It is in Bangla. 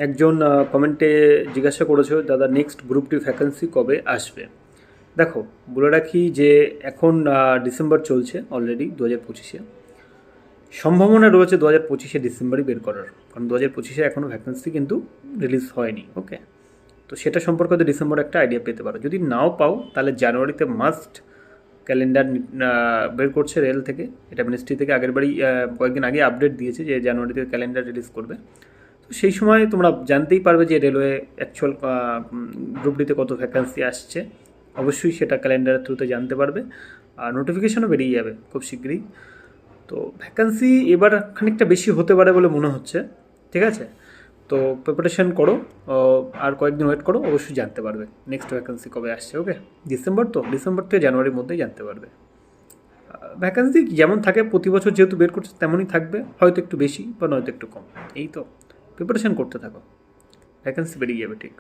একজন কমেন্টে জিজ্ঞাসা করেছো, দাদা নেক্সট গ্রুপ ডি ভ্যাকেন্সি কবে আসবে? দেখো, বলে রাখি যে এখন ডিসেম্বর চলছে অলরেডি 2025-এ। সম্ভাবনা রয়েছে 2025-এ ডিসেম্বরই বের করার, কারণ 2025-এ এখনও ভ্যাকেন্সি কিন্তু রিলিজ হয়নি। ওকে, তো সেটা সম্পর্কে তো ডিসেম্বর একটা আইডিয়া পেতে পারো। যদি নাও পাও তাহলে জানুয়ারিতে মাস্ট ক্যালেন্ডার বের করছে রেল থেকে। এটা মিনিস্ট্রি থেকে আগেরবারই কয়েকদিন আগে আপডেট দিয়েছে যে জানুয়ারিতে ক্যালেন্ডার রিলিজ করবে। তো সেই সময় তোমরা জানতেই পারবে যে রেলওয়ে অ্যাকচুয়াল গ্রুপ ডিতে কত ভ্যাকেন্সি আসছে। অবশ্যই সেটা ক্যালেন্ডারের থ্রুতে জানতে পারবে, আর নোটিফিকেশনও বেরিয়ে যাবে খুব শীঘ্রই। তো ভ্যাকেন্সি এবার খানিকটা বেশি হতে পারে বলে মনে হচ্ছে। ঠিক আছে, তো প্রিপারেশন করো, আর কয়েকদিন ওয়েট করো, অবশ্যই জানতে পারবে নেক্সট ভ্যাকেন্সি কবে আসছে। ওকে, ডিসেম্বর থেকে জানুয়ারির মধ্যেই জানতে পারবে। ভ্যাকেন্সি যেমন থাকে প্রতি বছর যেহেতু বের করছে তেমনই থাকবে, হয়তো একটু বেশি বা নয়তো একটু কম। এই তো, প্রিপারেশন করতে থাকো, ভ্যাকেন্সি বেরিয়ে যাবে ঠিক।